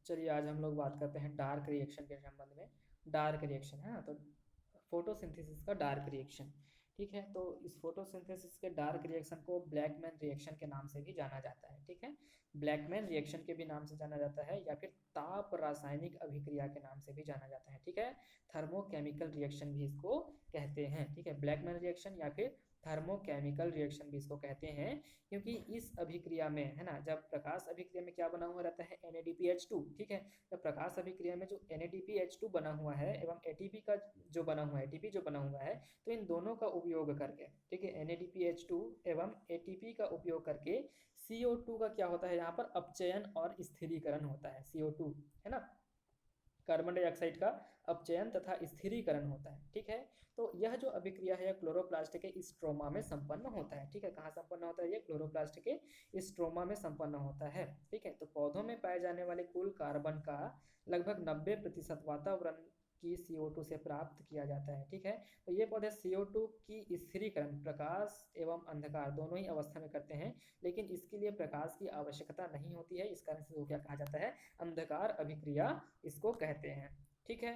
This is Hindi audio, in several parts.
चलिए आज हम लोग बात करते हैं डार्क रिएक्शन के संबंध में। डार्क रिएक्शन है ना, तो फोटोसिंथेसिस का डार्क रिएक्शन। ठीक है, तो इस फोटोसिंथेसिस के डार्क रिएक्शन को ब्लैकमैन रिएक्शन के नाम से भी जाना जाता है। ठीक है, ब्लैकमैन रिएक्शन के भी नाम से जाना जाता है, या फिर ताप रासायनिक अभिक्रिया के नाम से भी जाना जाता है। ठीक है, थर्मोकेमिकल रिएक्शन भी इसको कहते हैं। ठीक है, ब्लैकमैन रिएक्शन या फिर थर्मोकेमिकल रिएक्शन भी इसको कहते हैं, क्योंकि इस अभिक्रिया में है ना, जब प्रकाश अभिक्रिया में क्या बना हुआ रहता है, NADPH2। ठीक है, जब प्रकाश अभिक्रिया में जो NADPH2 बना हुआ है एवं ATP का जो बना हुआ है, ATP जो बना हुआ है, तो इन दोनों का उपयोग करके, ठीक है, NADPH2 एवं ATP का उपयोग करके CO2 का क्या होता है, यहाँ पर अपचयन और स्थिरीकरण होता है। CO2 है ना, कार्बन डाइऑक्साइड का अपचयन तथा स्थिरीकरण होता है। ठीक है, तो यह जो अभिक्रिया है क्लोरोप्लास्ट के स्ट्रोमा में संपन्न होता है। ठीक है, कहाँ संपन्न होता है, ये क्लोरोप्लास्ट के स्ट्रोमा में संपन्न होता है। ठीक है, तो पौधों में पाए जाने वाले कुल कार्बन का लगभग 90% वातावरण की CO2 से प्राप्त किया जाता है। ठीक है, तो ये पौधे CO2 की स्थिरीकरण प्रकाश एवं अंधकार दोनों ही अवस्था में करते हैं, लेकिन इसके लिए प्रकाश की आवश्यकता नहीं होती है। इस कारण से वो क्या कहा जाता है, अंधकार अभिक्रिया इसको कहते हैं। ठीक है,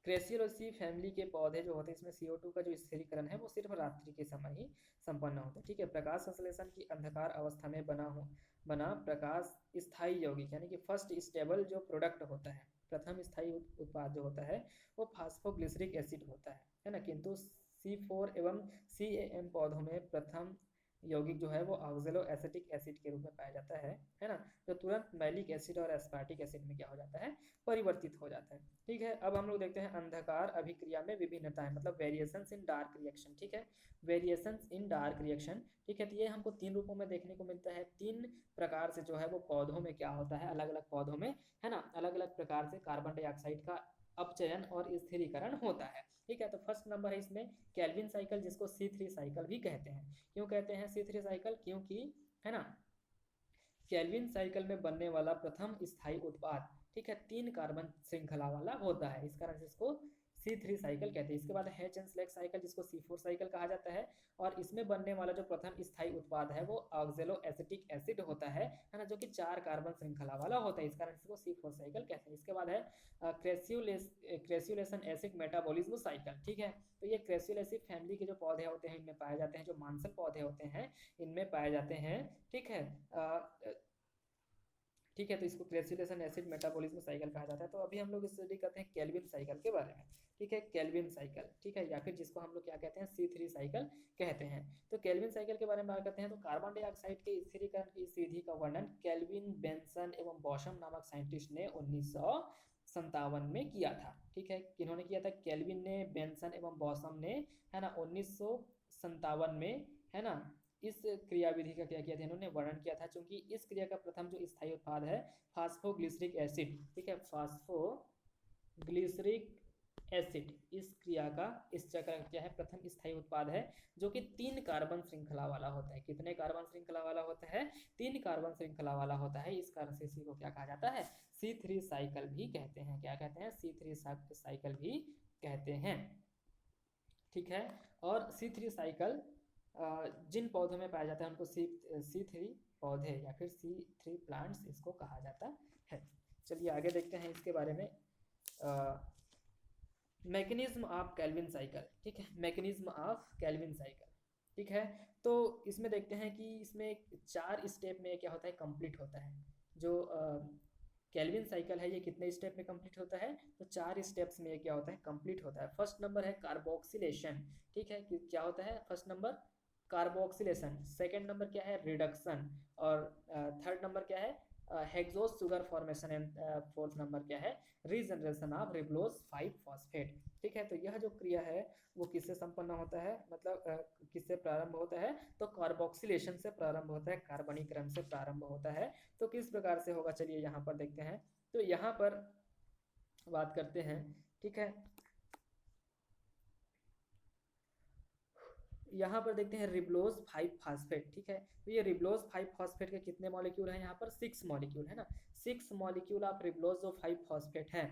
क्रेसियोलेसी फैमिली के पौधे जो होते हैं, इसमें CO2 का जो स्थिरीकरण है वो सिर्फ रात्रि के समय ही संपन्न होता है। ठीक है, प्रकाश संश्लेषण की अंधकार अवस्था में बना प्रकाश स्थायी यौगिक यानी कि फर्स्ट स्टेबल जो प्रोडक्ट होता है, प्रथम स्थायी उत्पाद जो होता है, वो फास्फोग्लिसरिक एसिड होता है ना। किंतु C4 एवं CAM पौधों में प्रथम यौगिक जो है वो ऑक्जेलो एसिटिक एसिड के रूप में पाया जाता है ना, जो तुरंत मैलिक एसिड और एस्पार्टिक एसिड में क्या हो जाता है, परिवर्तित हो जाता है। ठीक है, अब हम लोग देखते हैं अंधकार अभिक्रिया में विभिन्नताएं, मतलब वेरिएशंस इन डार्क रिएक्शन। ठीक है, वेरिएशंस इन डार्क रिएक्शन। ठीक है, तो ये हमको 3 रूपों में देखने को मिलता है। 3 प्रकार से जो है वो पौधों में क्या होता है, अलग अलग पौधों में है ना, अलग अलग प्रकार से कार्बन डाइऑक्साइड का अपचयन और स्थिरीकरण होता है। ठीक है, तो फर्स्ट नंबर है इसमें केल्विन साइकिल, जिसको C3 साइकिल भी कहते हैं। क्यों कहते हैं C3 साइकिल, क्योंकि है ना, केल्विन साइकिल में बनने वाला प्रथम स्थायी उत्पाद, ठीक है, 3 कार्बन श्रृंखला वाला होता है, इस कारण से इसको C3 साइकिल कहते हैं। इसके बाद हेचेंसलेक साइकिल, जिसको C4 साइकिल कहा जाता है, और इसमें बनने वाला जो प्रथम स्थायी उत्पाद है वो ऑक्जेलो एसिटिक एसिड होता है ना, जो कि 4 कार्बन श्रृंखला वाला होता है, इस कारण से इसको C4 साइकिल कहते हैं। इसके बाद है क्रेस्युलेशन एसिड मेटाबॉलिज्म साइकिल। ठीक है, तो ये क्रेस्युलेसिव फैमिली के जो पौधे होते हैं इनमें पाए जाते हैं, जो मांसल पौधे होते हैं इनमें पाए जाते हैं। ठीक है, ठीक है, तो इसको क्रेस्युलेशन एसिड मेटाबॉलिज्म साइकिल कहा जाता है। तो अभी हम लोग स्टडी करते हैं केल्विन साइकिल के बारे में। ठीक है, केल्विन साइकिल, ठीक है, या फिर जिसको हम लोग क्या कहते हैं, C3 साइकिल कहते हैं। तो केल्विन साइकिल के बारे में बात करते हैं। तो कार्बन डाइऑक्साइड के स्थिरीकरण की इस विधि का वर्णन केल्विन, बेंसन एवं बॉशम नामक साइंटिस्ट ने 1957 में किया था। ठीक है, किन्होंने किया था, केल्विन ने, बेंसन एवं बॉशम ने, है ना, 1957 में, है ना, इस क्रियाविधि का क्या किया था, इन्होंने वर्णन किया था। चूंकि इस क्रिया का प्रथम जो स्थायी उत्पाद है फास्फोग्लिसरिक एसिड, ठीक है, फास्फोग्लिसरिक एसिड, इस क्रिया का, इस चक्र का क्या है, प्रथम स्थायी उत्पाद है, जो कि 3 कार्बन श्रृंखला वाला होता है। कितने कार्बन श्रृंखला वाला होता है, 3 कार्बन श्रृंखला वाला होता है। इस कारण से इसी को क्या कहा जाता है, C3 साइकिल भी कहते हैं। क्या कहते हैं, C3 साइकिल भी कहते हैं। ठीक है, और C3 साइकिल जिन पौधों में पाया जाता है उनको C3 पौधे या फिर C3 प्लांट्स इसको कहा जाता है। चलिए आगे देखते हैं इसके बारे में। Mechanism of Calvin cycle. ठीक है, मैकेनिज्म ऑफ केल्विन साइकिल। ठीक है, तो इसमें देखते हैं कि इसमें 4 स्टेप में क्या होता है, कंप्लीट होता है। जो केल्विन साइकिल है ये कितने स्टेप में कंप्लीट होता है, तो 4 स्टेप्स में ये क्या होता है, कंप्लीट होता है। फर्स्ट नंबर है कार्बोक्सिलेशन। ठीक है, कि क्या होता है, first number carboxylation, second number क्या है, रिडक्शन, और थर्ड नंबर क्या है, hexose sugar formation, and fourth number क्या है, रीजनरेशन ऑफ रिबलोज 5 फॉस्फेट। ठीक है, तो यह जो क्रिया है वो किससे संपन्न होता है, मतलब किससे प्रारंभ होता है, तो कार्बोक्सिलेशन से प्रारंभ होता है, कार्बनीकरण से प्रारंभ होता है। तो किस प्रकार से होगा, चलिए यहाँ पर देखते हैं। तो यहाँ पर बात करते हैं। ठीक है, यहाँ पर देखते हैं रिबलोज 5 फास्फेट। ठीक है, तो ये रिबलोज 5 फास्फेट के कितने मॉलिक्यूल हैं, यहाँ पर 6 मॉलिक्यूल है ना, 6 मॉलिक्यूल ऑफ रिबलोज जो 5 फास्फेट है।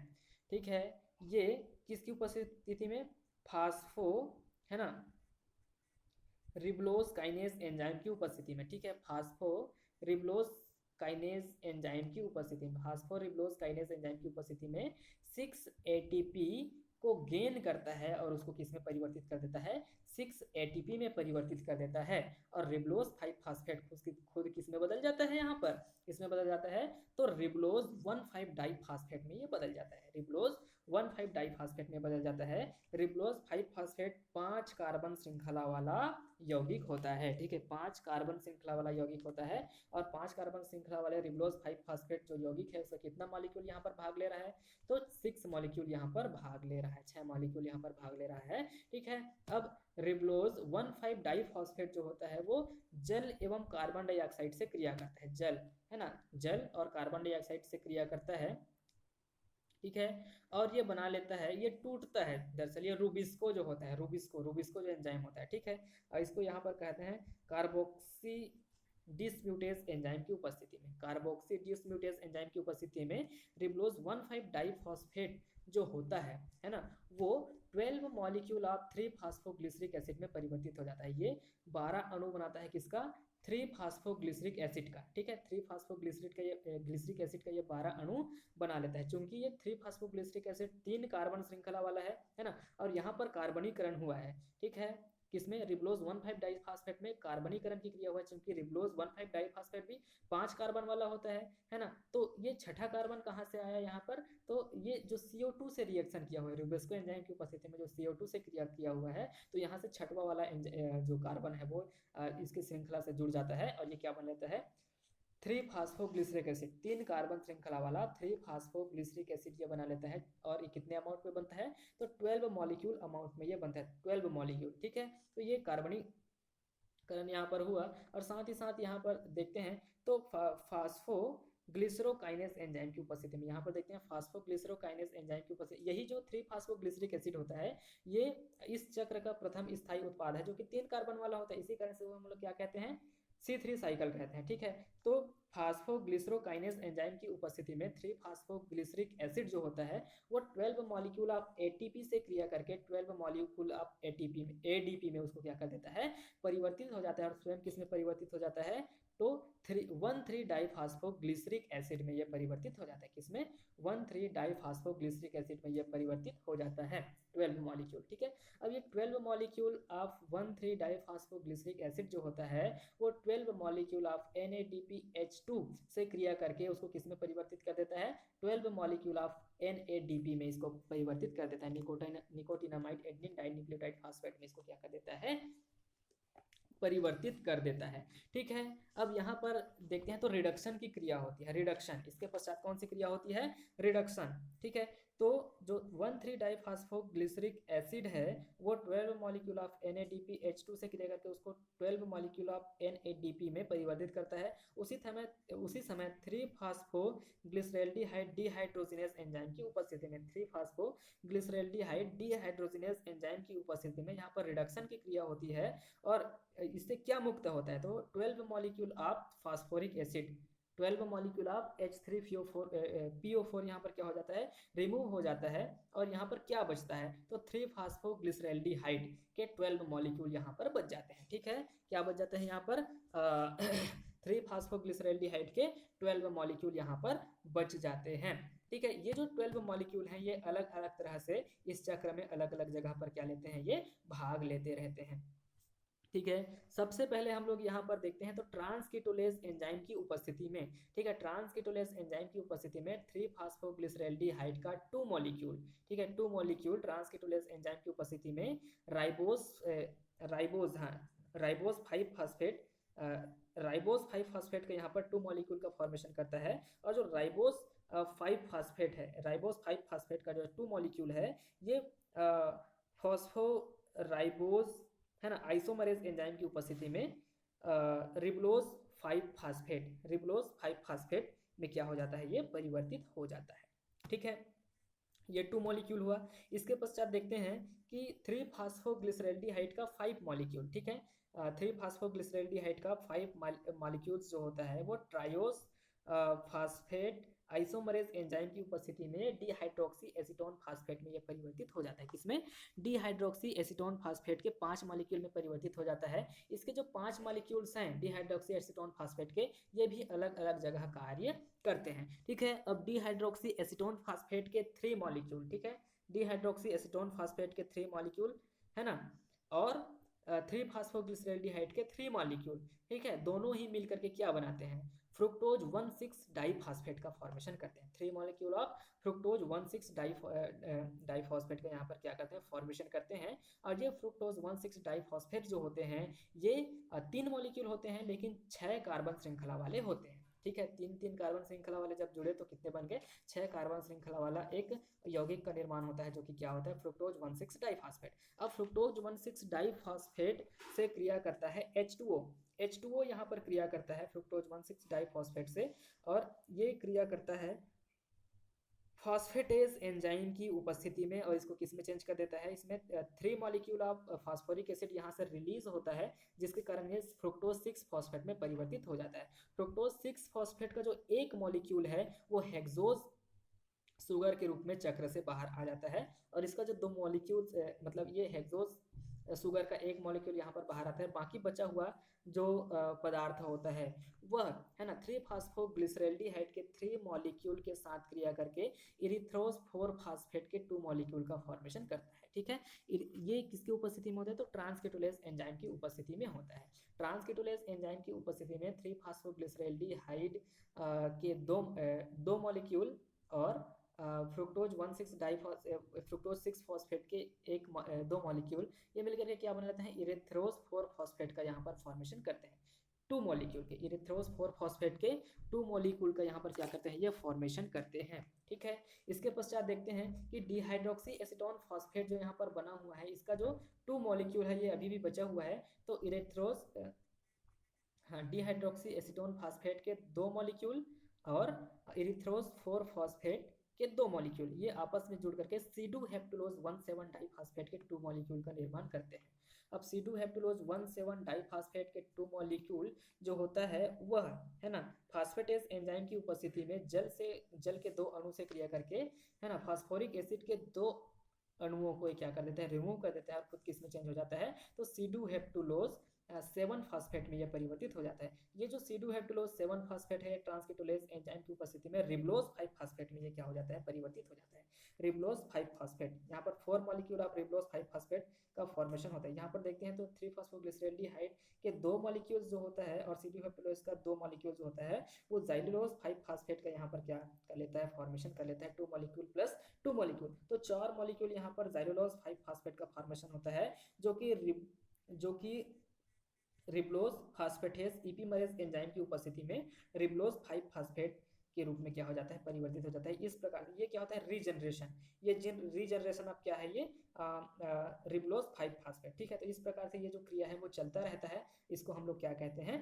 ठीक है, ये किसकी उपस्थिति में, फास्फो, है ना, रिबलोज काइनेज एंजाइम की उपस्थिति में। ठीक है, फास्फो रिबलोज काइनेज एंजाइम की उपस्थिति में, फास्फोरिब्लोज काइनेज एंजाइम की उपस्थिति में 6 एटीपी को गेन करता है और उसको किस में परिवर्तित कर देता है, 6 एटीपी में परिवर्तित कर देता है। और रिब्लोज 5 फास्फेट खुद किस में बदल जाता है, यहाँ पर किस में बदल जाता है, तो रिब्लोज 1,5 डाइफास्फेट में ये बदल जाता है, रिब्लोज 1,5 डाइफास्फेट में बदल जाता है। रिब्लोज 5 फास्फेट 5 कार्बन श्रृंखला वाला यौगिक होता है, ठीक है, 5 कार्बन श्रृंखला वाला यौगिक होता है। और 5 कार्बन श्रृंखला वाले रिब्लोज 5 फास्फेट जो यौगिक है उसका कितना मॉलिक्यूल यहाँ पर भाग ले रहा है, तो 6 मॉलिक्यूल यहाँ पर भाग ले रहा है, 6 मॉलिक्यूल यहाँ पर भाग ले रहा है, ठीक है। अब रिब्लोज 1,5 डाइफॉस्फेट जो होता है वो जल एवं कार्बन डाइऑक्साइड से क्रिया करता है, जल है ना, जल और कार्बन डाइऑक्साइड से क्रिया करता है, ठीक है। और ये बना लेता है, ये टूटता है, दरअसल ये रूबिस्को जो होता है, रूबिस्को जो एंजाइम होता है, ठीक है। और इसको यहाँ पर कहते हैं कार्बोक्सी डिसम्यूटेज एंजाइम की उपस्थिति में, कार्बोक्सी डिसम्यूटेज एंजाइम की उपस्थिति में रिब्लोज 1,5 डाइफॉस्फेट जो होता है ना, वो 12 मॉलिक्यूल ऑफ 3 फास्फोग्लिसरिक एसिड में परिवर्तित हो जाता है। ये 12 अणु बनाता है किसका, 3 फास्फोग्लिसरिक एसिड का, ठीक है, 3 फास्फोग्लिसरिक का ये ग्लिसरिक एसिड का ये 12 अणु बना लेता है। चूंकि ये 3 फास्फोग्लिसरिक एसिड 3 कार्बन श्रृंखला वाला है ना, और यहाँ पर कार्बनीकरण हुआ है, ठीक है, किसमें, रिब्लोज 1,5 डाइफॉस्फेट में कार्बनीकरण की क्रिया हुआ है। चूंकि रिब्लोज 1,5 डाइफॉस्फेट भी 5 कार्बन वाला होता है ना, तो ये छठा कार्बन कहाँ से आया यहाँ पर, तो ये जो CO2 से रिएक्शन किया हुआ है, रूबिस्को एंजाइम की उपस्थिति में जो CO2 से क्रिया किया हुआ है, तो यहाँ से छठवा वाला जो कार्बन है वो इसकी श्रृंखला से जुड़ जाता है और ये क्या बन लेता है, 3 फास्फोग्लिसरिक एसिड, 3 कार्बन श्रृंखला वाला 3 फास्फोग्लिसरिक एसिड ये बना लेता है। और ये कितने अमाउंट में बनता है, तो 12 मॉलिक्यूल अमाउंट में ये बनता है, 12 मॉलिक्यूल, ठीक है। तो ये कार्बनीकरण यहाँ पर हुआ। और साथ ही साथ यहाँ पर देखते हैं तो फास्फोग्लिसरोकाइनेज एंजाइम की उपस्थिति में, यहाँ पर देखते हैं फास्फोग्लिसरोकाइनेज एंजाइम की उपस्थिति, यही जो 3 फास्फोग्लिसरिक एसिड होता है ये इस चक्र का प्रथम स्थायी उत्पाद है जो कि 3 कार्बन वाला होता है, इसी कारण से वो हम लोग क्या कहते हैं, C3 साइकिल कहते हैं, ठीक है। तो फास्फोग्लिसरोकाइनेज एंजाइम की उपस्थिति में 3 फास्फोग्लिसरिक एसिड जो होता है वो 12 मॉलिक्यूल ऑफ एटीपी से क्रिया करके 12 मॉलिक्यूल ऑफ एटीपी में, एडीपी में उसको क्या कर देता है, परिवर्तित हो जाता है। और स्वयं किस में परिवर्तित हो जाता है, तो 1,3 डाइफॉस्फोग्लिसरिक एसिड में ये परिवर्तित हो जाता है, किसमें, 1,3 डाइफॉस्फोग्लिसरिक एसिड में ये परिवर्तित हो जाता है, 12 मॉलिक्यूल, ठीक है। अब ये 12 मॉलिक्यूल ऑफ 1,3 डाइफॉस्फोग्लिसरिक एसिड जो होता है वो 12 मॉलिक्यूल ऑफ NADPH2 से क्रिया करके उसको किस में परिवर्तित कर देता है, 12 मॉलिक्यूल ऑफ NADP में इसको परिवर्तित कर देता है, निकोटिनामाइड एडेनिन डाइन्यूक्लियोटाइड फास्फेट में इसको क्या कर देता है, परिवर्तित कर देता है, ठीक है। अब यहाँ पर देखते हैं तो रिडक्शन की क्रिया होती है, रिडक्शन, इसके पश्चात कौन सी क्रिया होती है, रिडक्शन, ठीक है। तो जो 1,3 डाइफॉस्फोग्लिसरिक एसिड है वो 12 मॉलिक्यूल ऑफ NADPH2 से क्रिया करके उसको 12 मॉलिक्यूल ऑफ NADP में परिवर्तित करता है। उसी समय 3 फास्फोग्लिसरैल्डिहाइड डिहाइड्रोजिनेज एंजाइम की उपस्थिति में, 3 फास्फोग्लिसरैल्डिहाइड डिहाइड्रोजिनेज एंजाइम की उपस्थिति में यहाँ पर रिडक्शन की क्रिया होती है। और इससे क्या मुक्त होता है, तो 12 molecule of phosphoric acid, 12 molecule of H3PO4 यहाँ पर क्या हो जाता है, रिमूव हो जाता है। और यहाँ पर क्या बचता है, तो 3 फास्फोग्लिसरैल्डिहाइड के 12 मॉलिक्यूल यहाँ पर बच जाते हैं, ठीक है। क्या बच जाते हैं यहाँ पर 3 फास्फोग्लिसरैल्डिहाइड के 12 मॉलिक्यूल यहाँ पर बच जाते हैं, ठीक है। ये जो 12 मॉलिक्यूल हैं ये अलग अलग तरह से इस चक्र में अलग अलग जगह पर क्या लेते हैं, ये भाग लेते रहते हैं, ठीक है। सबसे पहले हम लोग यहाँ पर देखते हैं तो ट्रांसकीटोलेज एंजाइम की उपस्थिति में, ठीक है, ट्रांसकीटोलेज एंजाइम की उपस्थिति में 3 फास्फोग्लिसरैल्डिहाइड का 2 मॉलिक्यूल, ठीक है, 2 मॉलिक्यूल ट्रांसकीटोलेज एंजाइम की उपस्थिति में राइबोज 5 फास्फेट राइबोज 5 फास्फेट का यहाँ पर 2 मॉलिक्यूल का फॉर्मेशन करता है। और जो राइबोज 5 फास्फेट है, राइबोज 5 फास्फेट का जो 2 मॉलिक्यूल है ये फॉस्फोराइबोज है ना, आइसोमरेज एंजाइम की उपस्थिति में रिब्लोज 5 फास्फेट में क्या हो जाता है, ये परिवर्तित हो जाता है, ठीक है। ये 2 मॉलिक्यूल हुआ। इसके पश्चात देखते हैं कि 3 फास्फोग्लिसरैल्डिहाइड का 5 मॉलिक्यूल, ठीक है, 3 फास्फोग्लिसरैल्डिहाइड का 5 मॉलिक्यूल्स जो होता है वो ट्रायोज फास्फेट आइसोमरेज एंजाइम की उपस्थिति में डिहाइड्रोक्सी एसीटोन फास्फेट में यह परिवर्तित हो जाता है। किसमें? डिहाइड्रोक्सी एसीटोन फास्फेट के 5 मॉलिक्यूल में परिवर्तित हो जाता है। इसके जो 5 मॉलिक्यूल्स हैं डिहाइड्रोक्सी एसीटोन फास्फेट के, ये भी अलग अलग जगह कार्य करते हैं। ठीक है, अब डिहाइड्रोक्सी एसीटोन फास्फेट के 3 मॉलिक्यूल, ठीक है, डिहाइड्रोक्सी एसीटोन फास्फेट के 3 मॉलिक्यूल है ना, और 3 फास्फोग्लिसरैल्डिहाइड के 3 मॉलिक्यूल, ठीक है, दोनों ही मिलकर के क्या बनाते हैं? फ्रुक्टोज 1,6 डाइफॉस्फेट का फॉर्मेशन करते हैं। 3 मॉलिक्यूल ऑफ फ्रुक्टोज 1,6 डाइफॉस्फेट का यहाँ पर क्या करते हैं? फॉर्मेशन करते हैं। और ये फ्रुक्टोज 1,6 डाइफॉस्फेट जो होते हैं ये 3 मॉलिक्यूल होते हैं, लेकिन 6 कार्बन श्रृंखला वाले होते हैं। ठीक है, 3-3 कार्बन श्रृंखला वाले जब जुड़े तो कितने बन गए? 6 कार्बन श्रृंखला वाला एक यौगिक का निर्माण होता है, जो कि क्या होता है? Fructose 1,6 diphosphate. अब फ्रुक्टोज 1,6 डाइफॉस्फेट से क्रिया करता है H2O। H2O यहाँ पर क्रिया करता है फ्रुक्टोज 1,6 डाइफॉस्फेट से, और ये क्रिया करता है फॉस्फेटेज एंजाइम की उपस्थिति में, और इसको किस में चेंज कर देता है? इसमें 3 मॉलिक्यूल ऑफ फास्फोरिक एसिड यहाँ से रिलीज होता है, जिसके कारण ये फ्रुक्टोज 6 फॉस्फेट में परिवर्तित हो जाता है। फ्रुक्टोज 6 फॉस्फेट का जो एक मॉलिक्यूल है वो हेक्सोज शुगर के रूप में चक्र से बाहर आ जाता है, और इसका जो 2 मॉलिक्यूल्स मतलब ये हेक्सोज शुगर का एक मॉलिक्यूल यहाँ पर बाहर आता है। बाकी बचा हुआ जो पदार्थ होता है वह है ना 3 फास्फोग्लिसरैल्डिहाइड के 3 मॉलिक्यूल के साथ क्रिया करके इरिथ्रोज 4 फास्फेट के 2 मॉलिक्यूल का फॉर्मेशन करता है। ठीक है, ये किसकी उपस्थिति में होता है? तो ट्रांसकेटोलेज एंजाइम की उपस्थिति में होता है। ट्रांसकेटोलेज एंजाइम की उपस्थिति में 3 फास्फोग्लिसरैल्डिहाइड के दो मॉलिक्यूल और फ्रुक्टोज 6 फॉस्फेट के दो मॉलिक्यूल, ये मिलकर के क्या बना लेते हैं? इरेथ्रोज 4 फॉस्फेट का यहाँ पर फॉर्मेशन करते हैं। 2 मॉलिक्यूल के इरेथ्रोज 4 फॉस्फेट के 2 मॉलिक्यूल का यहाँ पर क्या करते हैं? ये फॉर्मेशन करते हैं। ठीक है, इसके पश्चात देखते हैं कि डिहाइड्रोक्सी एसीटोन फॉस्फेट जो यहाँ पर बना हुआ है, इसका जो 2 मॉलिक्यूल है ये अभी भी बचा हुआ है। तो इरेथ्रोज हाँ डिहाइड्रोक्सी एसीटोन फास्फेट के 2 मॉलिक्यूल और इरिथ्रोज 4 फॉस्फेट के 2 मॉलिक्यूल, ये आपस में जुड़ करके सीडू हेप्टुलोज 1,7 डाइफॉस्फेट के 2 मॉलिक्यूल का निर्माण करते हैं। अब सीडू हेप्टुलोज 1,7 डाइफॉस्फेट के 2 मॉलिक्यूल जो होता है वह है ना फास्फेटेज एंजाइम की उपस्थिति में जल के 2 अणु से क्रिया करके है ना फास्फोरिक एसिड के 2 अणुओं को क्या कर देते हैं? रिमूव कर देते हैं, और खुद किस में चेंज हो जाता है? तो सीडू हेप्टुलोज 7 फास्फेट में यह परिवर्तित हो जाता है। ये जो सीडू हेप्टुलोज 7 फास्फेट है ट्रांसकेटोलेज एंजाइम की उपस्थिति में रिबलोज 5 फास्फेट में ये क्या हो जाता है? परिवर्तित हो जाता है। रिबलोज 5 फास्फेट, यहाँ पर 4 मॉलिक्यूल ऑफ रिबलोज 5 फास्फेट का फॉर्मेशन होता है। यहाँ पर देखते हैं तो 3 फास्फोग्लिसरैल्डिहाइड के 2 मॉलिक्यूल्स जो होता है और सीडू हेप्टुलोज का 2 मॉलिक्यूल जो होता है वो जाइलुलोज 5 फास्फेट का यहाँ पर क्या कर लेता है? फॉर्मेशन कर लेता है। 2 मॉलिक्यूल प्लस 2 मॉलिक्यूल, तो 4 मॉलिक्यूल यहाँ पर जाइलुलोज 5 फास्फेट का फॉर्मेशन होता है, जो कि रिबलोज फास्फेटेज ईपीमरेज एंजाइम की उपस्थिति में रिबलोज 5 फास्फेट के रूप में क्या हो जाता है? परिवर्तित हो जाता है। इस प्रकार ये क्या होता है? रीजनरेशन। ये रीजनरेशन अब क्या है? ये रिबलोज 5 फास्फेट। ठीक है, तो इस प्रकार से ये जो क्रिया है वो चलता रहता है। इसको हम लोग क्या कहते हैं?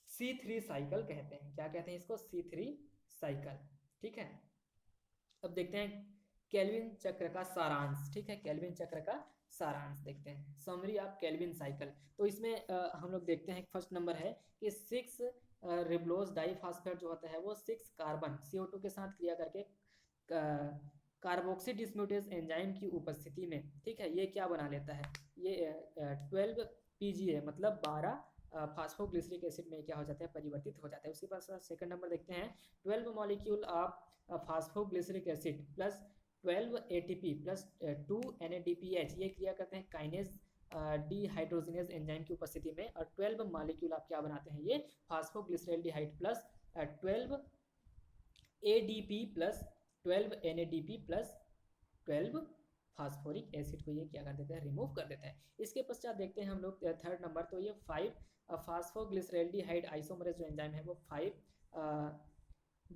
C3 साइकिल कहते हैं। क्या कहते हैं इसको? C3 cycle. ठीक है, अब देखते हैं केल्विन चक्र का सारांश। ठीक है, केल्विन चक्र का सारांश देखते हैं, समरी ऑफ केल्विन साइकिल। तो इसमें हम लोग देखते हैं फर्स्ट नंबर है कि 6 रिबलोज डाइफॉस्फेट जो होता है वो 6 कार्बन CO2 के साथ क्रिया करके कार्बोक्सी डिस्म्यूटेज एंजाइम की उपस्थिति में, ठीक है, ये क्या बना लेता है? ये 12 PGA मतलब 12 फास्फोग्लिसरिक एसिड में क्या हो जाता है? परिवर्तित हो जाता है। उसके पास सेकंड नंबर देखते हैं 12 molecule of phosphoglyceric acid plus 12 ATP plus 2 NADPH, ये क्रिया करते हैं काइनेज डिहाइड्रोजिनेज एंजाइम की उपस्थिति में, और 12 मॉलिक्यूल आप क्या बनाते हैं? ये phosphoglyceraldehyde plus 12 ADP plus 12 NADP plus 12 phosphoric acid को ये क्या कर देता है? रिमूव कर देता है। इसके पश्चात देखते हैं हम लोग थर्ड नंबर, तो ये 5 फास्फोग्लिसरैल्डिहाइड आइसोमरेज जो एंजाइम है वो 5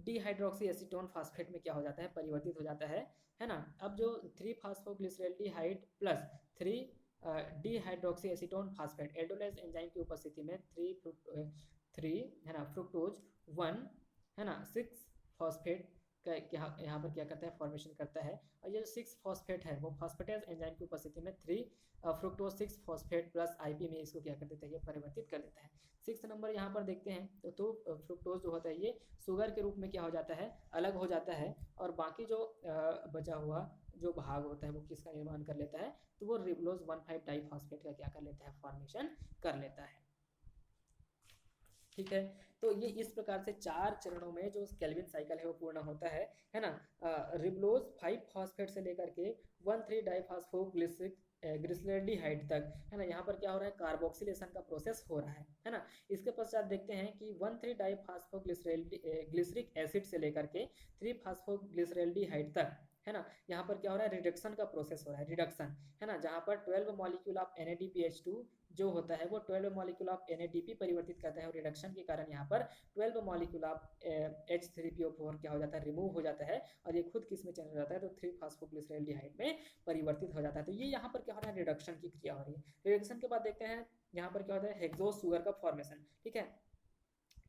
डिहाइड्रोक्सी एसीटोन फास्फेट में क्या हो जाता है? परिवर्तित हो जाता है ना। अब जो 3 phosphoglyceraldehyde plus 3 dihydroxy acetone phosphate aldolase enzyme की उपस्थिति में 3 है ना फ्रुक्टोज 1 है ना 6 फॉस्फेट यहाँ पर क्या करता है, फॉर्मेशन करता है। और ये जो 6 फॉस्फेट है वो फॉस्फेटेज एंजाइम की उपस्थिति में 3 फ्रुक्टोज 6 फॉस्फेट प्लस आईपी में इसको क्या कर देता है, ये परिवर्तित कर देता है। 6 नंबर यहाँ पर देखते हैं तो फ्रुक्टोज जो होता है ये शुगर के रूप में क्या हो जाता है, अलग हो जाता है। और बाकी जो बचा हुआ जो भाग होता है वो किसका निर्माण कर लेता है, तो वो रिबलोज 1,5 डाइफॉस्फेट का क्या कर लेता है, फॉर्मेशन कर लेता है। ठीक है, तो ये इस प्रकार से 4 चरणों में जो केल्विन साइकिल है वो पूर्ण होता है ना। रिबलोज 5 फॉस्फेट से लेकर के 1,3 डाइफॉस्फोग्लिसरिक ग्लिसरैल्डिहाइड तक, है ना। यहाँ पर क्या हो रहा है, कार्बोक्सिलेशन का प्रोसेस हो रहा है ना। इसके पश्चात देखते हैं कि 1,3 डाइफॉस्फोग्लिसरिक एसिड से लेकर के 3 फास्फोग्लिसरैल्डिहाइड तक, है ना। यहाँ पर क्या हो रहा है, रिडक्शन का प्रोसेस हो रहा है, रिडक्शन, है ना। जहाँ पर 12 मॉलिक्यूल ऑफ NADPH2 जो होता है वो 12 मॉलिक्यूल ऑफ NADP परिवर्तित करता है, और रिडक्शन के कारण यहाँ पर 12 मॉलिक्यूल ऑफ H3PO4 क्या हो जाता है, रिमूव हो जाता है, और ये खुद किस में चेंज हो जाता है, तो 3 फास्फोग्लिसरैल्डिहाइड में परिवर्तित हो जाता है। तो ये यहाँ पर क्या हो रहा है, रिडक्शन की क्रिया हो रही है। रिडक्शन के बाद देखते हैं यहाँ पर क्या होता है, हेक्सोज सुगर का फॉर्मेशन। ठीक है,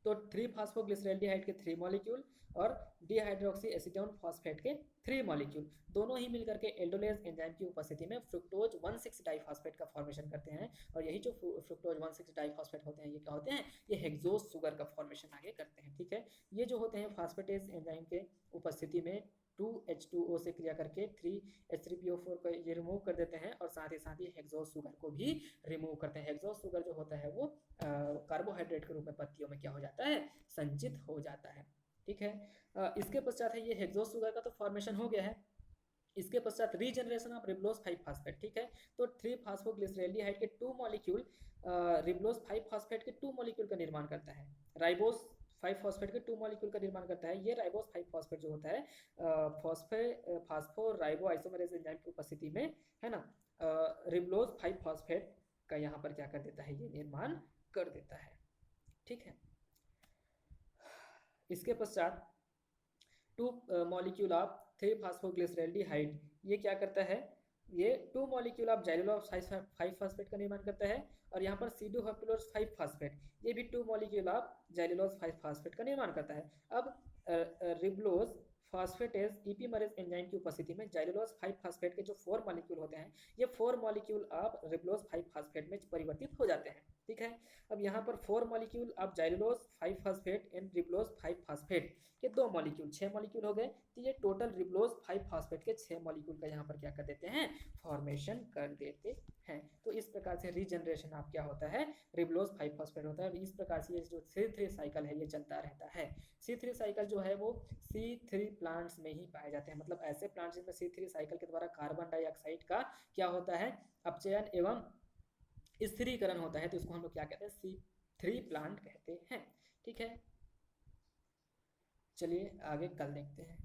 तो 3 फास्फोग्लिसरैल्डिहाइड के 3 मॉलिक्यूल और डिहाइड्रोक्सी एसीटोन फॉस्फेट के 3 मॉलिक्यूल दोनों ही मिलकर के एल्डोलेज एंजाइम की उपस्थिति में फ्रुक्टोज 1,6 डाइफॉस्फेट का फॉर्मेशन करते हैं। और यही जो फ्रुक्टोज 1,6 डाइफॉस्फेट होते हैं ये क्या होते हैं, ये हेक्सोज सुगर का फॉर्मेशन आगे करते हैं। ठीक है, ये जो होते हैं फास्फेटेज एंजाइम के उपस्थिति में 2H2O से क्रिया करके 3H3PO4 को ये रिमूव कर देते हैं, और साथ ही हेक्सोज सुगर को भी रिमूव करते हैं। हेक्सोज सुगर जो होता है वो कार्बोहाइड्रेट के रूप में पत्तियों में क्या हो जाता है, संचित हो जाता है। ठीक है, इसके पश्चात है ये हेक्सोज सुगर का तो फॉर्मेशन हो गया है। इसके पश्चात रीजनरेशन ऑफ रिबलोज 5 फास्फेट। ठीक है, तो 3 फास्फोग्लिसरैल्डिहाइड के 2 मॉलिक्यूल रिबलोज 5 फास्फेट के 2 मॉलिक्यूल का निर्माण करता है। राइबोज 5 फास्फेट के 2 मॉलिक्यूल का निर्माण करता है। ये राइबोज 5 फास्फेट जो होता है फास्फो राइबो आइसोमेरेज एंजाइम की उपस्थिति में, है ना, रिबलोज 5 फास्फेट का यहाँ पर क्या कर देता है, ये निर्माण कर देता है। ठीक है, इसके पश्चात 2 मॉलिक्यूल ऑफ 3 फास्फोग्लिसरैल्डिहाइड ये क्या करता है, ये 2 मॉलिक्यूल ऑफ जाइलुलोज 5 फास्फेट का निर्माण करता है। और यहाँ पर सीडोहप्टिलोज 5 फास्फेट ये भी 2 मॉलिक्यूल ऑफ जाइलुलोज 5 फास्फेट का निर्माण करता है। अब रिबलोज फास्फेटेज ईपीमरेज एंजाइम की उपस्थिति में जाइलुलोज 5 फास्फेट के जो 4 मॉलिक्यूल होते हैं ये 4 मॉलिक्यूल ऑफ रिबलोज 5 फास्फेट में परिवर्तित हो जाते हैं। ठीक है, अब यहाँ पर 4 molecule of xylulose 5 phosphate and ribulose 5 phosphate के 2 मॉलिक्यूल 6 मॉलिक्यूल हो गए। तो ये टोटल रिबलोज 5 फास्फेट के 6 मॉलिक्यूल का यहाँ पर क्या कर देते हैं, फॉर्मेशन कर देते हैं। तो इस प्रकार से रीजनरेशन आप क्या होता है, रिबलोज 5 फास्फेट होता है। और इस प्रकार से ये जो C3 साइकिल है ये चलता रहता है। C3 साइकिल जो है वो C3 प्लांट्स में ही पाए जाते हैं, मतलब ऐसे प्लांट्स जिनमें C3 साइकिल के द्वारा कार्बन डाइऑक्साइड का क्या होता है, अपचयन एवं स्थिरीकरण होता है। तो इसको हम लोग क्या कहते हैं, C3 प्लांट कहते हैं। ठीक है, चलिए आगे कल देखते हैं।